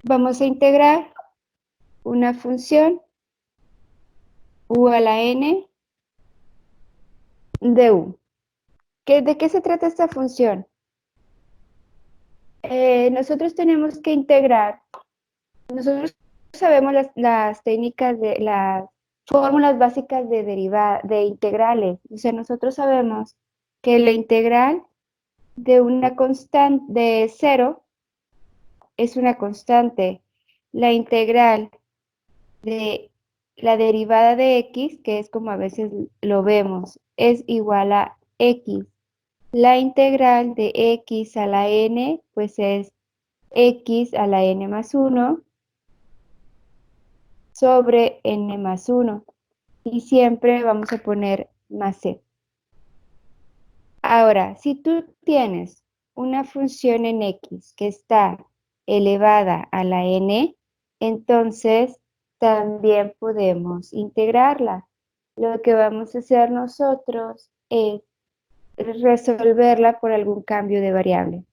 Vamos a integrar una función u a la n de u. ¿De qué se trata esta función? Nosotros tenemos que integrar, nosotros sabemos las técnicas de las fórmulas básicas de integrales. O sea, nosotros sabemos que la integral de una constante de 0 es una constante. La integral de la derivada de x, que es como a veces lo vemos, es igual a x. La integral de x a la n, pues es x a la n más 1 sobre n más 1. Y siempre vamos a poner más c. Ahora, si tú tienes una función en x que está elevada a la n, entonces también podemos integrarla. Lo que vamos a hacer nosotros es resolverla por algún cambio de variable.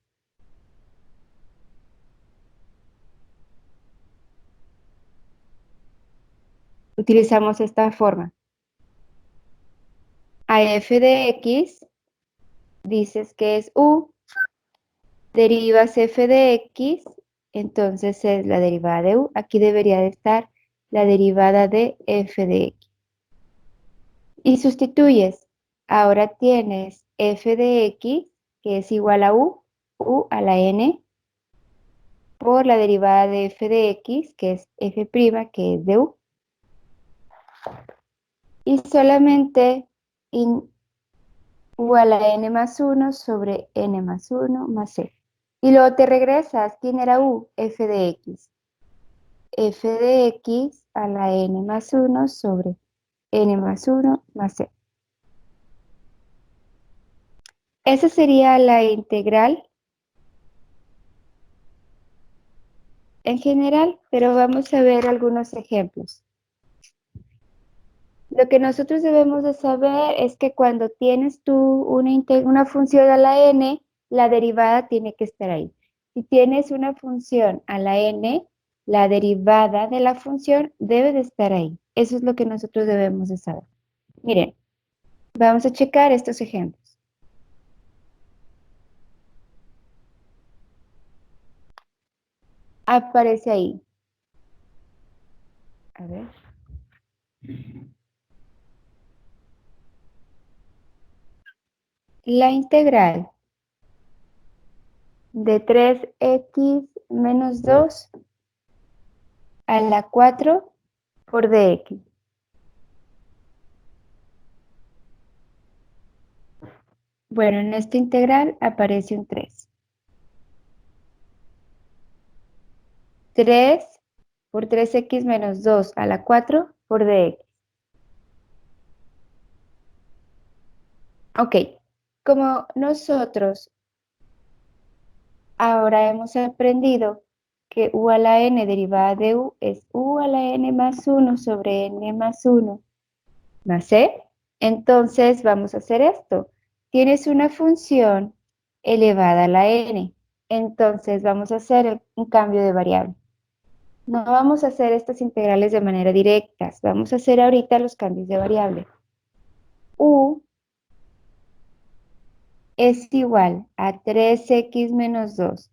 Utilizamos esta forma. A f de x dices que es u, derivas f de x, entonces es la derivada de u. Aquí debería de estar la derivada de f de x. Y sustituyes. Ahora tienes f de x, que es igual a u a la n, por la derivada de f de x, que es f', que es de u. Y solamente u a la n más 1 sobre n más 1 más c. Y luego te regresas. ¿Quién era u? F de x. F de x a la n más 1 sobre n más 1 más c. Esa sería la integral en general, pero vamos a ver algunos ejemplos. Lo que nosotros debemos de saber es que cuando tienes tú una función a la n, la derivada tiene que estar ahí. Si tienes una función a la n, la derivada de la función debe de estar ahí. Eso es lo que nosotros debemos de saber. Miren, vamos a checar estos ejemplos. Aparece ahí. A ver. La integral de 3x menos 2 a la 4 por dx. Bueno, en esta integral aparece un 3. 3 por 3x menos 2 a la 4 por dx. Ok, como nosotros ahora hemos aprendido que u a la n derivada de u es u a la n más 1 sobre n más 1 más c, entonces vamos a hacer esto. Tienes una función elevada a la n, entonces vamos a hacer un cambio de variable. No vamos a hacer estas integrales de manera directa, vamos a hacer ahorita los cambios de variable. U es igual a 3x menos 2.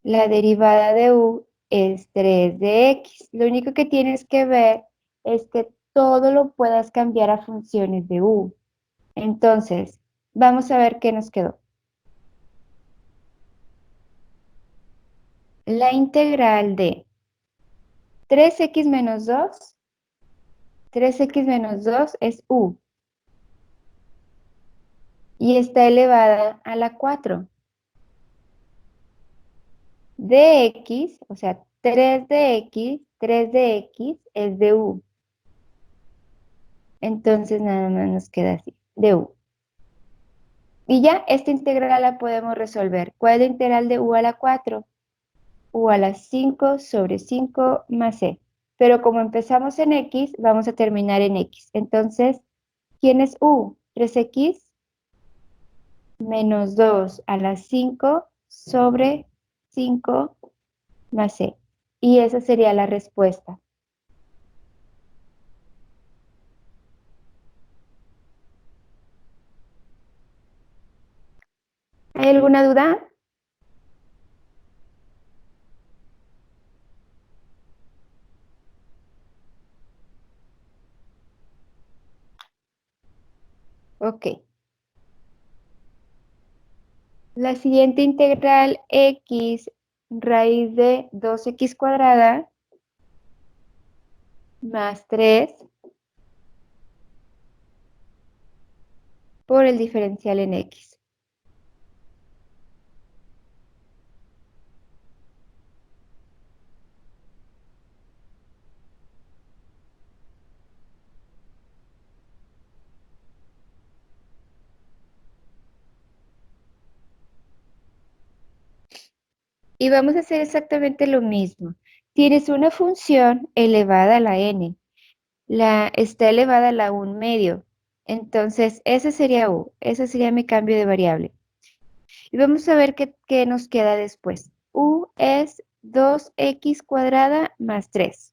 La derivada de u es 3 de x. Lo único que tienes que ver es que todo lo puedas cambiar a funciones de u. Entonces, vamos a ver qué nos quedó. La integral de 3x menos 2, 3x menos 2 es u. Y está elevada a la 4. Dx, o sea, 3 de x es de u. Entonces nada más nos queda así, de u. Y ya esta integral la podemos resolver. ¿Cuál es la integral de u a la 4? U a la 5 sobre 5 más c. Pero como empezamos en x, vamos a terminar en x. Entonces, ¿quién es u? 3x menos 2 a la 5 sobre 5 más c. Y esa sería la respuesta. ¿Hay alguna duda? Ok. La siguiente integral x raíz de 2x cuadrada más 3 por el diferencial en x. Y vamos a hacer exactamente lo mismo. Tienes una función elevada a la n. Está elevada a la 1 medio. Entonces, ese sería u. Ese sería mi cambio de variable. Y vamos a ver qué nos queda después. U es 2x cuadrada más 3,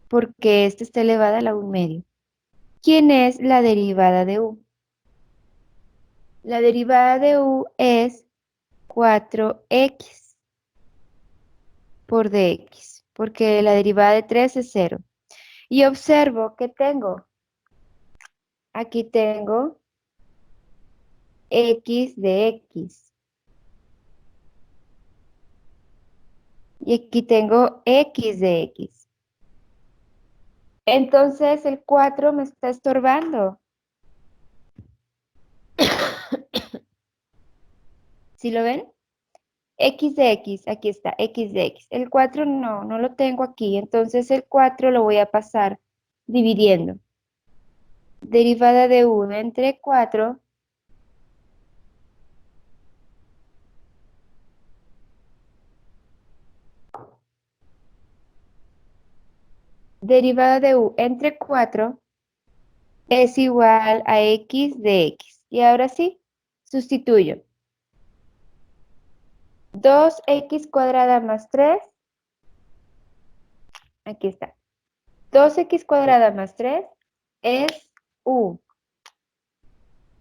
porque esta está elevada a la 1 medio. ¿Quién es la derivada de u? La derivada de u es 4x por dx, porque la derivada de 3 es 0. Y observo que aquí tengo x de x. Y aquí tengo x de x. Entonces el 4 me está estorbando. ¿Sí lo ven? X de X, aquí está, X de X. El 4 no lo tengo aquí, entonces el 4 lo voy a pasar dividiendo. Derivada de 1 entre 4, derivada de u entre 4 es igual a X de X. Y ahora sí, sustituyo. 2x cuadrada más 3, aquí está. 2x cuadrada más 3 es u.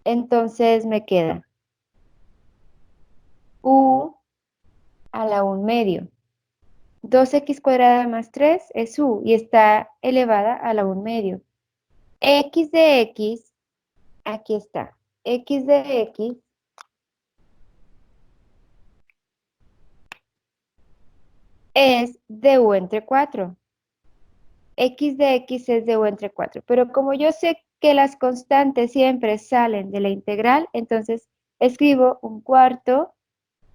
Entonces me queda u a la 1 medio. 2x cuadrada más 3 es u y está elevada a la 1 medio. X de x, aquí está. X de x es de u entre 4. X de x es de u entre 4. Pero como yo sé que las constantes siempre salen de la integral, entonces escribo un cuarto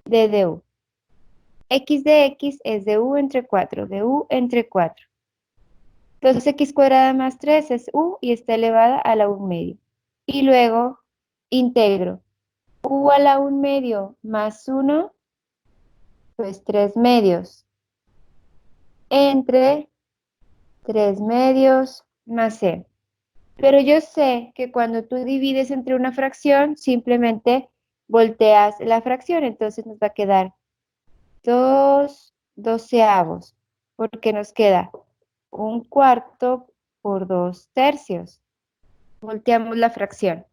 de du. X de x es de u entre 4, de u entre 4. Entonces x cuadrada más 3 es u y está elevada a la 1 medio. Y luego integro u a la 1 medio más 1, pues 3 medios, entre 3 medios más c. Pero yo sé que cuando tú divides entre una fracción, simplemente volteas la fracción, entonces nos va a quedar 2 doceavos, porque nos queda un cuarto por 2 tercios. Volteamos la fracción.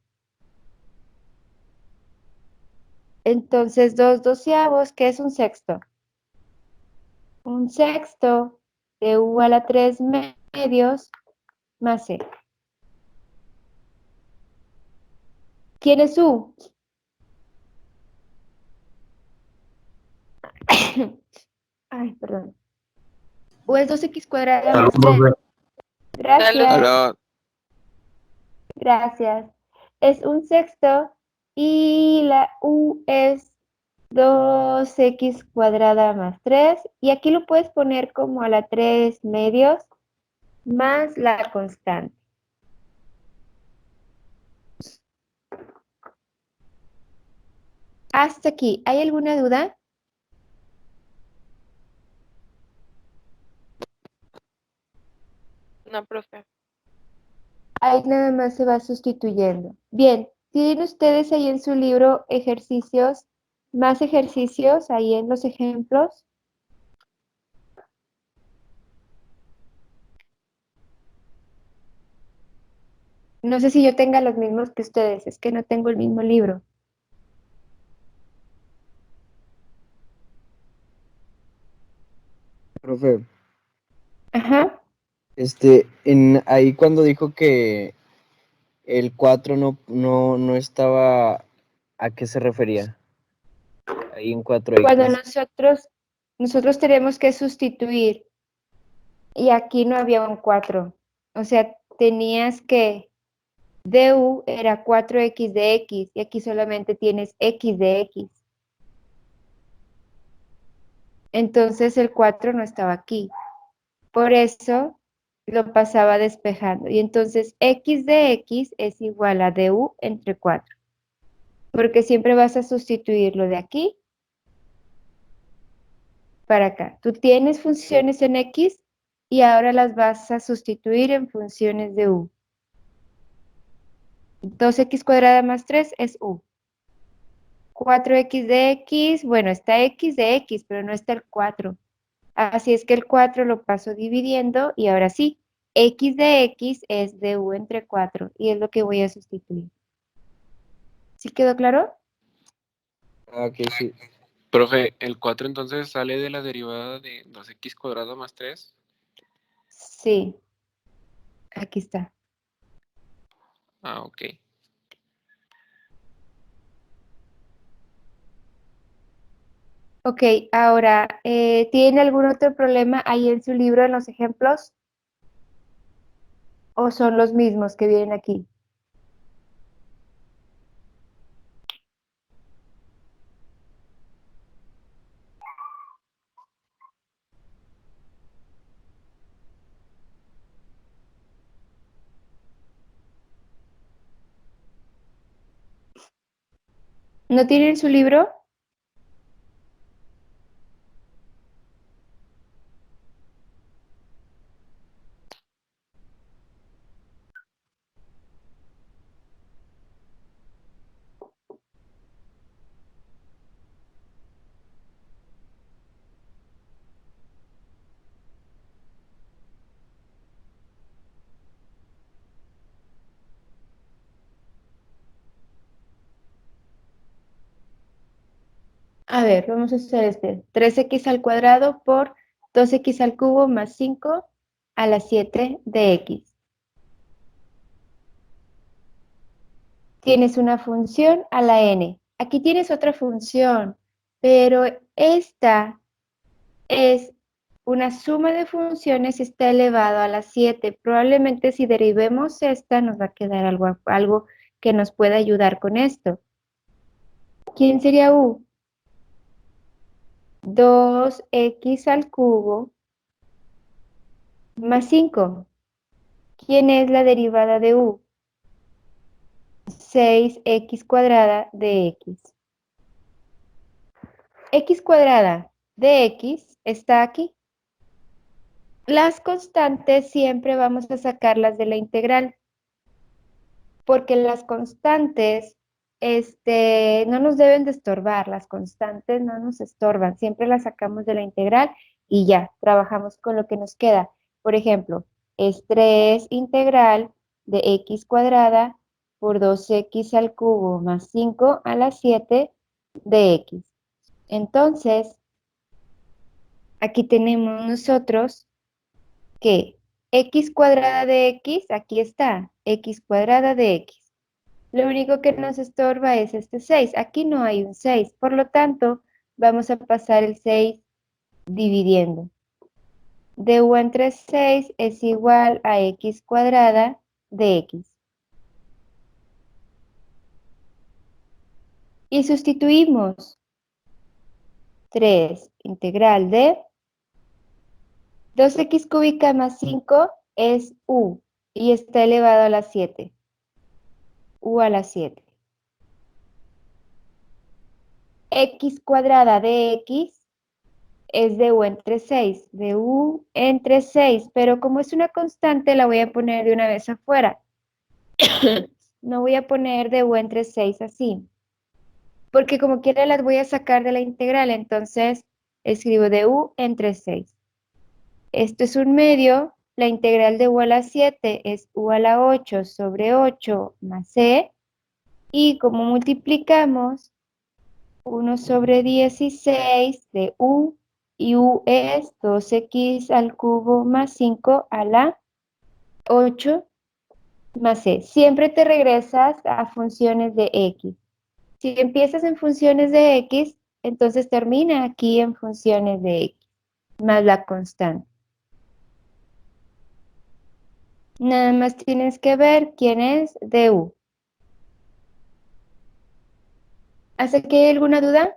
Entonces, 2 doceavos, ¿qué es un sexto? Un sexto de u a la 3 medios más c. ¿Quién es u? Ay, perdón. U es 2x cuadrada más 3. Gracias, Aló, gracias. Es un sexto y la u es 2x cuadrada más 3. Y aquí lo puedes poner como a la 3 medios más la constante. Hasta aquí, ¿hay alguna duda? no, profe. Ahí nada más se va sustituyendo. Bien, ¿tienen ustedes ahí en su libro ejercicios, más ejercicios ahí en los ejemplos? No sé si yo tenga los mismos que ustedes, es que no tengo el mismo libro. Profe, Ajá. ahí cuando dijo que el 4 no estaba, ¿a qué se refería? Ahí en cuatro Cuando x nosotros tenemos que sustituir y aquí no había un 4. O sea, tenías que du era 4x de x y aquí solamente tienes x de x. Entonces el 4 no estaba aquí. Por eso lo pasaba despejando. Y entonces x de x es igual a du entre 4. Porque siempre vas a sustituirlo de aquí para acá. Tú tienes funciones en x y ahora las vas a sustituir en funciones de u. 2x cuadrada más 3 es u. 4x de x, bueno, está x de x, pero no está el 4. Así es que el 4 lo paso dividiendo y ahora sí, x de x es de u entre 4 y es lo que voy a sustituir. ¿Sí quedó claro? Ah, ok, sí. Profe, ¿el 4 entonces sale de la derivada de 2x cuadrado más 3? Sí, aquí está. Ah, ok. Ok, ahora, ¿tiene algún otro problema ahí en su libro en los ejemplos? ¿O son los mismos que vienen aquí? ¿No tienen su libro? A ver, vamos a hacer este. 3x al cuadrado por 2x al cubo más 5 a la 7 de x. Tienes una función a la n. Aquí tienes otra función, pero esta es una suma de funciones está elevado a la 7. Probablemente si derivemos esta nos va a quedar algo que nos pueda ayudar con esto. ¿Quién sería u? 2x al cubo más 5. ¿Quién es la derivada de u? 6x cuadrada de x. X cuadrada de x está aquí. Las constantes siempre vamos a sacarlas de la integral, porque las constantes no nos deben de estorbar, las constantes no nos estorban, siempre las sacamos de la integral y ya, trabajamos con lo que nos queda. Por ejemplo, es 3 integral de x cuadrada por 2x al cubo más 5 a la 7 de x. Entonces, aquí tenemos nosotros que x cuadrada de x, aquí está, x cuadrada de x. Lo único que nos estorba es este 6. Aquí no hay un 6, por lo tanto, vamos a pasar el 6 dividiendo. Du entre 6 es igual a x cuadrada de x. Y sustituimos 3 integral de 2x cúbica más 5 es u y está elevado a la 7. U a la 7. X cuadrada de x es de u entre 6, de u entre 6, pero como es una constante la voy a poner de una vez afuera. No voy a poner de u entre 6 así, porque como quiera las voy a sacar de la integral, entonces escribo de u entre 6. Esto es un medio la integral de u a la 7 es u a la 8 sobre 8 más c, y como multiplicamos 1 sobre 16 de u, y u es 2x al cubo más 5 a la 8 más c. Siempre te regresas a funciones de x. Si empiezas en funciones de x, entonces termina aquí en funciones de x, más la constante. Nada más tienes que ver quién es du. ¿Hasta aquí hay alguna duda?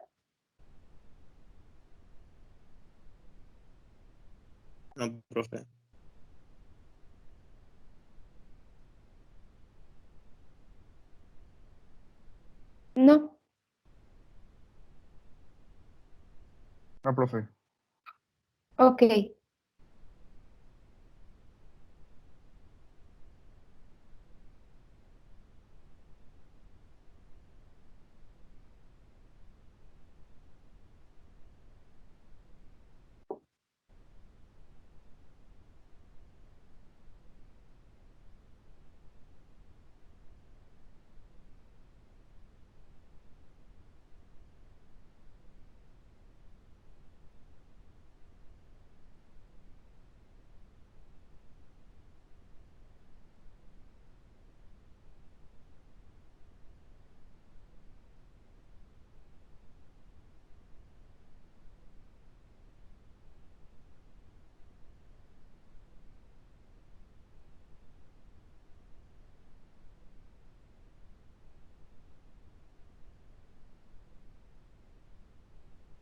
No, profe. No. No, profe. Ok.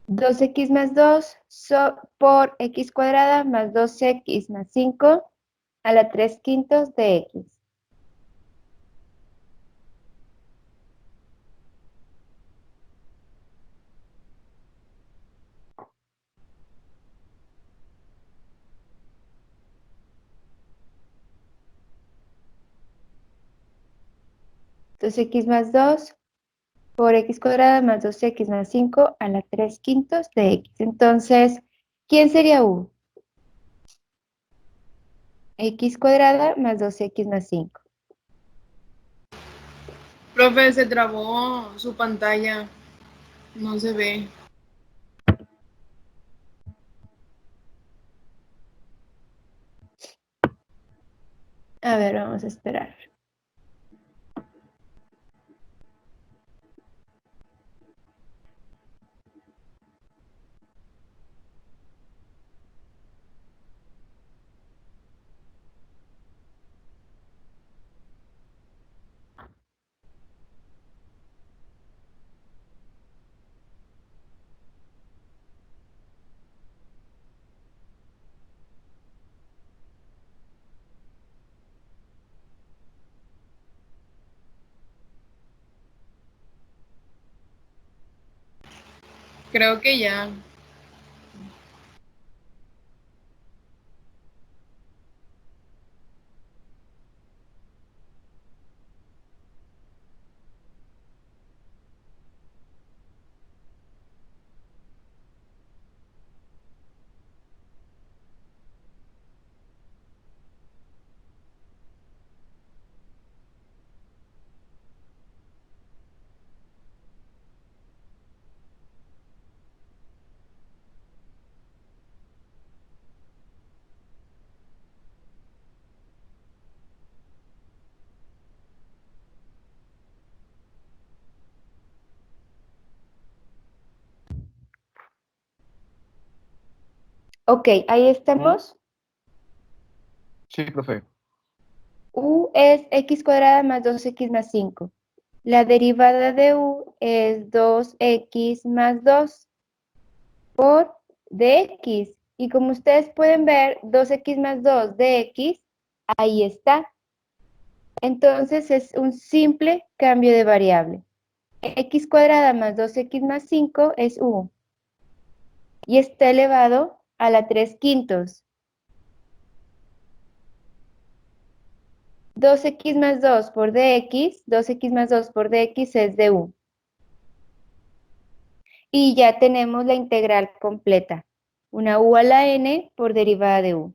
Dos x más 2 por x cuadrada más 2x más 5 a la 3 quintos de x. Dos x más 2 por x cuadrada más 2x más 5 a la 3 quintos de x. Entonces, ¿quién sería u? X cuadrada más 2x más 5. Profe, se trabó su pantalla. No se ve. A ver, vamos a esperar. Creo que ya. Ok, ahí estamos. Sí, profe. U es x cuadrada más 2x más 5. La derivada de u es 2x más 2 por dx. Y como ustedes pueden ver, 2x más 2 de x, ahí está. Entonces es un simple cambio de variable. X cuadrada más 2x más 5 es u. Y está elevado a la 3 quintos. 2x más 2 por dx, 2x más 2 por dx es du. Y ya tenemos la integral completa. Una u a la n por derivada de u.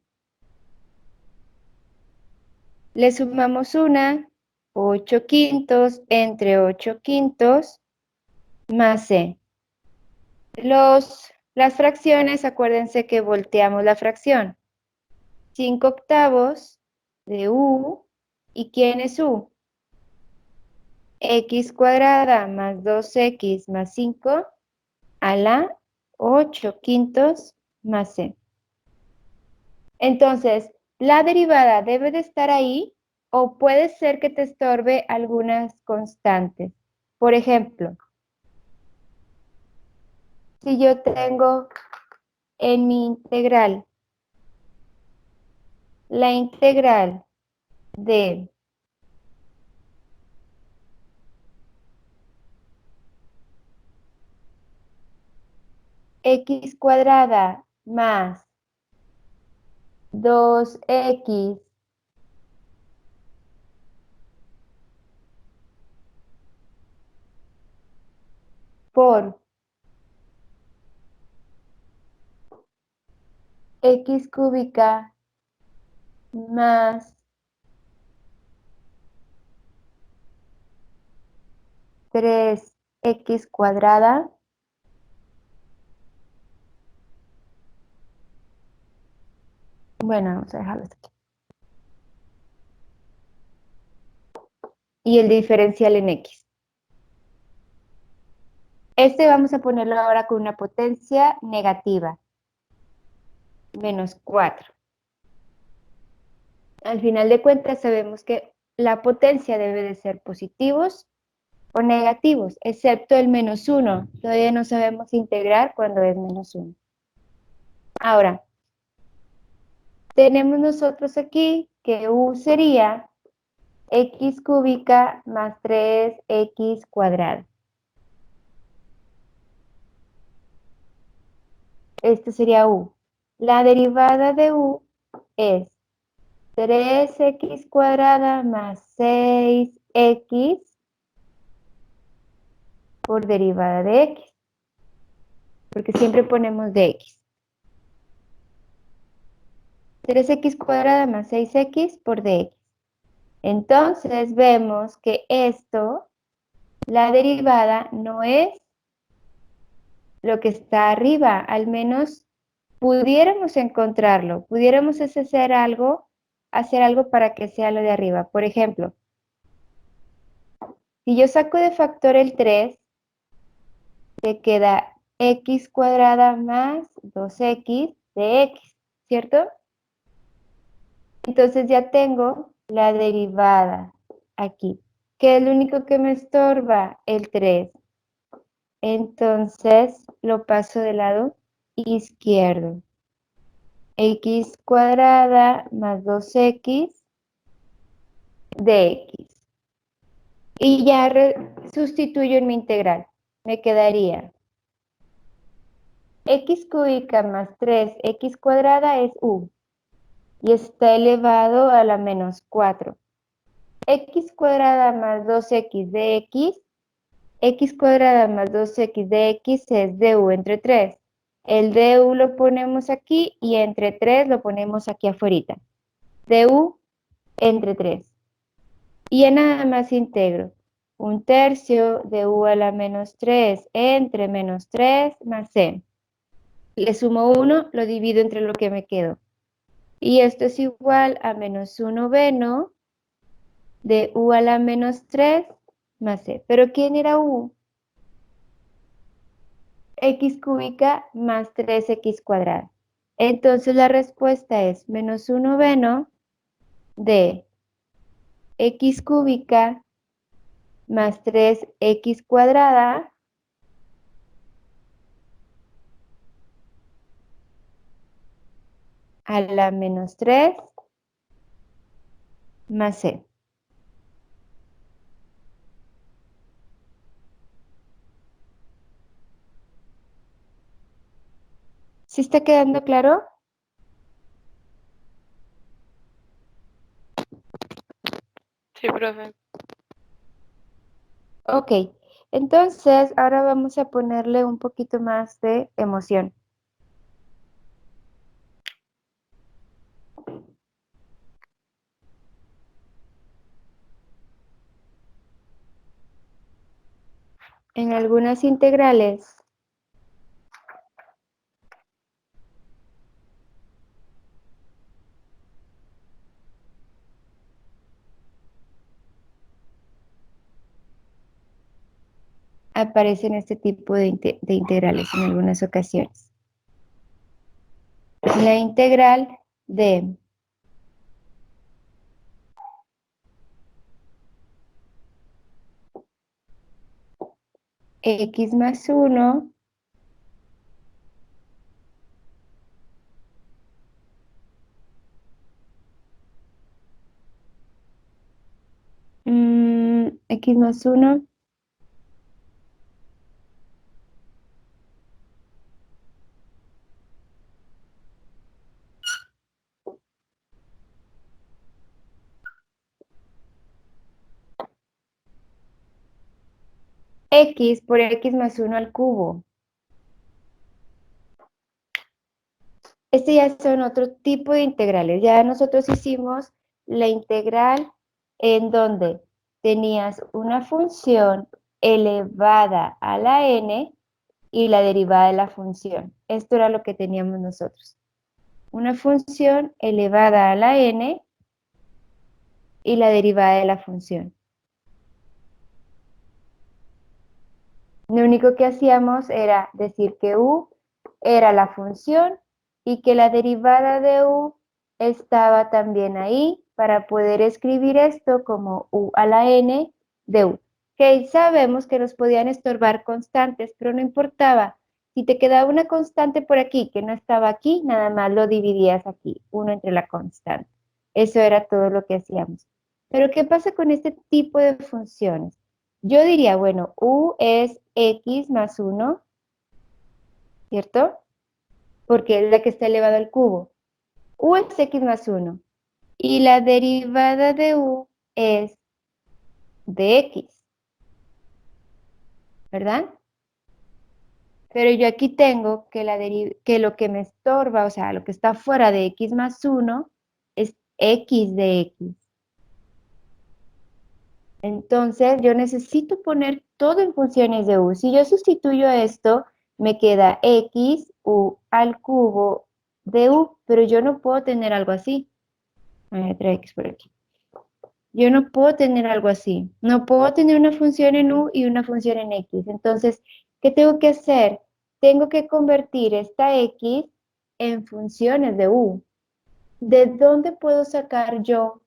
Le sumamos una, 8 quintos entre 8 quintos más c. Las fracciones, acuérdense que volteamos la fracción. 5 octavos de u, ¿y quién es u? X cuadrada más 2x más 5 a la 8 quintos más c. Entonces, la derivada debe de estar ahí o puede ser que te estorbe algunas constantes. Por ejemplo, si yo tengo en mi integral la integral de x cuadrada más 2x por x cúbica más 3x cuadrada. Bueno, vamos a dejarlo hasta aquí. Y el diferencial en x. Este vamos a ponerlo ahora con una potencia negativa. Menos 4. Al final de cuentas sabemos que la potencia debe de ser positivos o negativos, excepto el menos 1. Todavía no sabemos integrar cuando es menos 1. Ahora, tenemos nosotros aquí que u sería x cúbica más 3x cuadrada. Este sería u. La derivada de u es 3x cuadrada más 6x por derivada de x, porque siempre ponemos de x. 3x cuadrada más 6x por dx. Entonces vemos que esto, la derivada no es lo que está arriba, al menos pudiéramos encontrarlo, pudiéramos hacer algo para que sea lo de arriba. Por ejemplo, si yo saco de factor el 3, te queda x cuadrada más 2x de x, ¿cierto? Entonces ya tengo la derivada aquí. ¿Qué es lo único que me estorba? El 3. Entonces lo paso del lado izquierdo. X cuadrada más 2x de x. Y ya sustituyo en mi integral. Me quedaría x cúbica más 3x cuadrada es u. Y está elevado a la menos 4. X cuadrada más 2x de x cuadrada más 2x de x es du entre 3. El du lo ponemos aquí y entre 3 lo ponemos aquí afuera. Du entre 3. Y ya nada más integro. 1/3 de u a la menos 3 entre menos 3 más c. Le sumo 1, lo divido entre lo que me quedó. Y esto es igual a menos 1/9 de u a la menos 3 más c. ¿Pero quién era u? X cúbica más 3x cuadrada. Entonces la respuesta es menos 1/9 de x cúbica más 3x cuadrada a la menos 3 más c. ¿Sí está quedando claro? Sí, profe. Ok, entonces ahora vamos a ponerle un poquito más de emoción. en algunas integrales aparecen este tipo de integrales en algunas ocasiones. La integral de x más 1 x más 1 x por x más 1 al cubo. Este ya son otro tipo de integrales. Ya nosotros hicimos la integral en donde tenías una función elevada a la n y la derivada de la función. Esto era lo que teníamos nosotros. Una función elevada a la n y la derivada de la función. Lo único que hacíamos era decir que u era la función y que la derivada de u estaba también ahí para poder escribir esto como u a la n de u. Que sabemos que nos podían estorbar constantes, pero no importaba. Si te quedaba una constante por aquí que no estaba aquí, nada más lo dividías aquí, uno entre la constante. Eso era todo lo que hacíamos. Pero ¿qué pasa con este tipo de funciones? Yo diría, bueno, u es x más 1, ¿cierto? Porque es la que está elevada al cubo. U es x más 1. Y la derivada de u es de x, ¿verdad? Pero yo aquí tengo que lo que me estorba, o sea, lo que está fuera de x más 1 es x de x. Entonces, yo necesito poner todo en funciones de u. Si yo sustituyo esto, me queda x u al cubo de u, pero yo no puedo tener algo así. Hay otra x por aquí. Yo no puedo tener algo así. No puedo tener una función en u y una función en x. Entonces, ¿qué tengo que hacer? Tengo que convertir esta x en funciones de u. ¿De dónde puedo sacar yo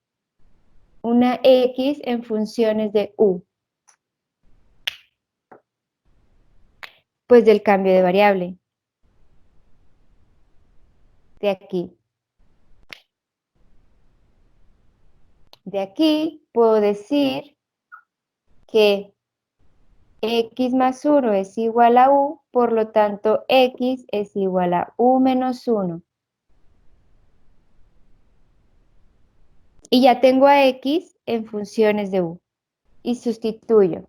una x en funciones de u? Pues del cambio de variable. De aquí. De aquí puedo decir que x más 1 es igual a u, por lo tanto x es igual a u menos 1. Y ya tengo a x en funciones de u. Y sustituyo.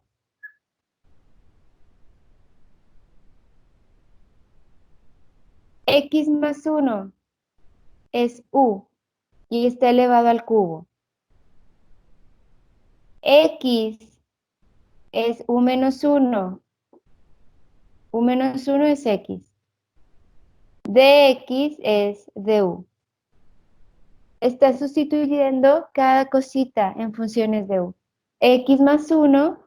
X más 1 es u y está elevado al cubo. X es u menos 1. U menos 1 es x. Dx es du. Está sustituyendo cada cosita en funciones de u. X más 1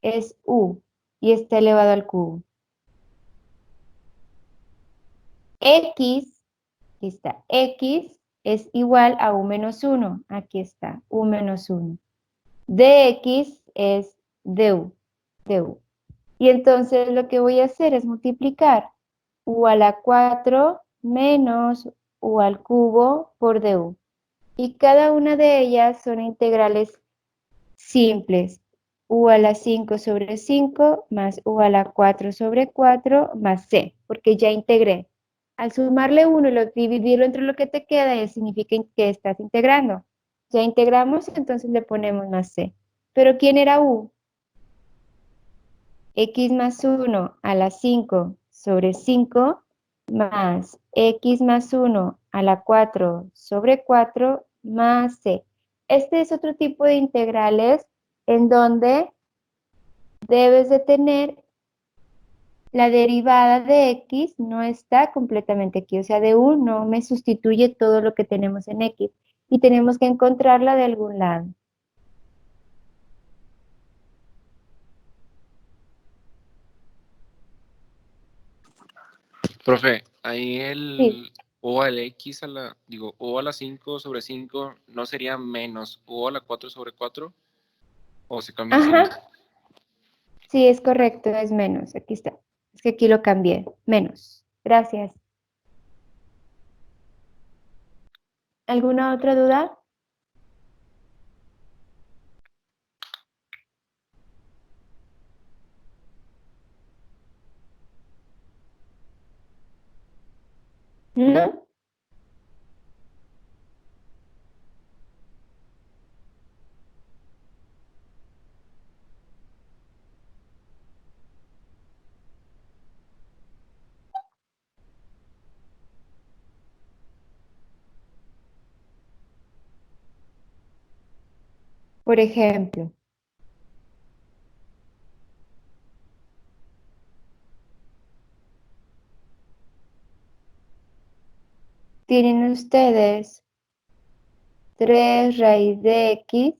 es u y está elevado al cubo. X, aquí está, x es igual a u menos 1. Aquí está, u menos 1. Dx es du. Y entonces lo que voy a hacer es multiplicar u a la 4 menos u al cubo por du. Y cada una de ellas son integrales simples. U a la 5 sobre 5 más u a la 4 sobre 4 más c, porque ya integré. Al sumarle 1 y dividirlo entre lo que te queda, ya significa que estás integrando. Ya integramos, entonces le ponemos más c. ¿Pero quién era u? X más 1 a la 5 sobre 5 más x más 1 a la 4 sobre 4 más c. Este es otro tipo de integrales en donde debes de tener la derivada de x no está completamente aquí, o sea, de u no me sustituye todo lo que tenemos en x y tenemos que encontrarla de algún lado. Profe, ahí Sí, el o al x o a la 5 sobre 5 no sería menos o a la 4 sobre 4 o se cambia el signo. ajá, sí, es correcto, es menos, aquí está. Es que aquí lo cambié, menos. Gracias. ¿Alguna otra duda? ¿No? Por ejemplo, tienen ustedes 3 raíz de x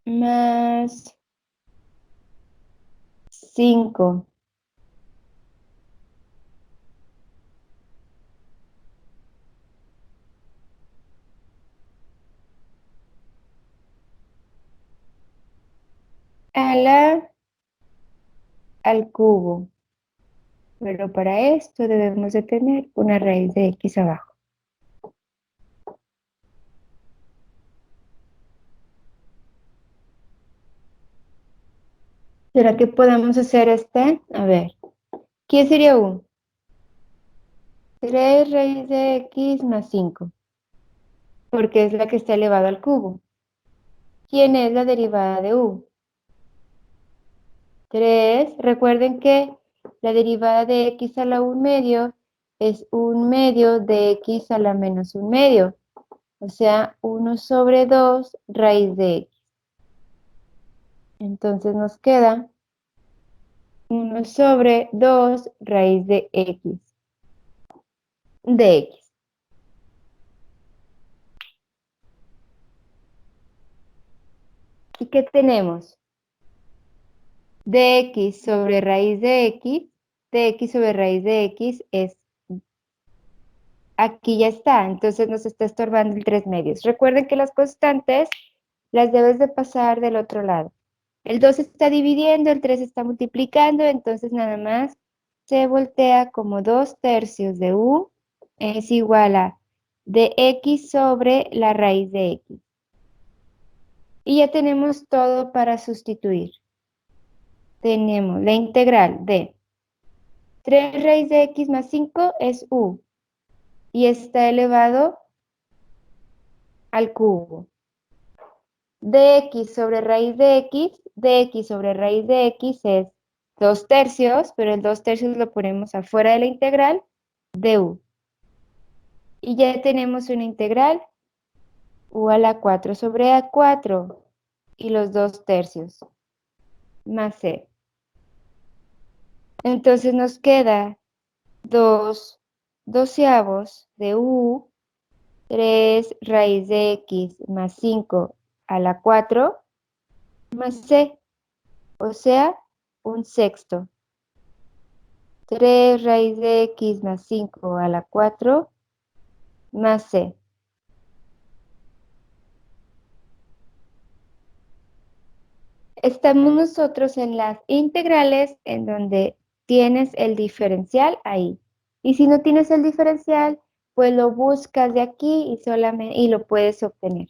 más 5 al cubo. Pero para esto debemos de tener una raíz de x abajo. ¿Será que podemos hacer este? A ver, ¿qué sería u? 3 raíz de x más 5, porque es la que está elevado al cubo. ¿Quién es la derivada de u? 3. Recuerden que la derivada de x a la 1 medio es 1 medio de x a la menos 1 medio. O sea, 1 sobre 2 raíz de x. Entonces nos queda 1 sobre 2 raíz de x. De x. ¿Y qué tenemos? Dx sobre raíz de x. Dx sobre raíz de x es... Aquí ya está, entonces nos está estorbando el 3 medios. Recuerden que las constantes las debes de pasar del otro lado. El 2 está dividiendo, el 3 está multiplicando, entonces nada más se voltea como 2 tercios de u es igual a dx sobre la raíz de x. Y ya tenemos todo para sustituir. Tenemos la integral de 3 raíz de x más 5 es u y está elevado al cubo. Dx sobre raíz de x, dx sobre raíz de x es 2 tercios, pero el 2 tercios lo ponemos afuera de la integral de u. Y ya tenemos una integral u a la 4 sobre a 4 y los 2 tercios más c. Entonces nos queda 2 doceavos de u, 3 raíz de x más 5 a la 4 más c, o sea, un sexto. 3 raíz de x más 5 a la 4 más c. Estamos nosotros en las integrales en donde tienes el diferencial ahí. Y si no tienes el diferencial, pues lo buscas de aquí y lo puedes obtener.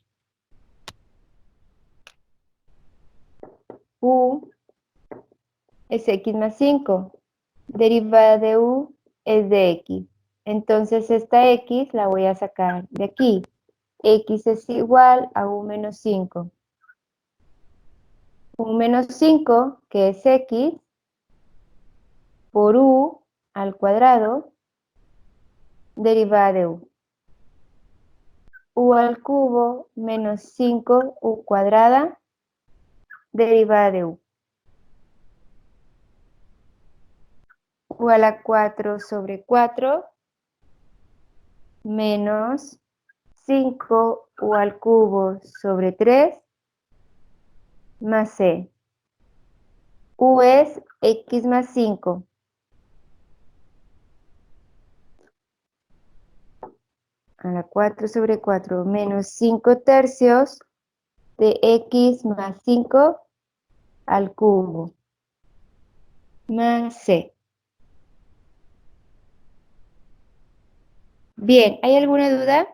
U es x más 5. Derivada de u es de x. Entonces esta x la voy a sacar de aquí. X es igual a u menos 5. U menos 5, que es x, por u al cuadrado, derivada de u. u al cubo menos 5u cuadrada derivada de u. U a la 4 sobre 4 menos 5u al cubo sobre 3 más c. U es x más 5. A la 4 sobre 4 menos 5 tercios de x más 5 al cubo más c. Bien, ¿hay alguna duda?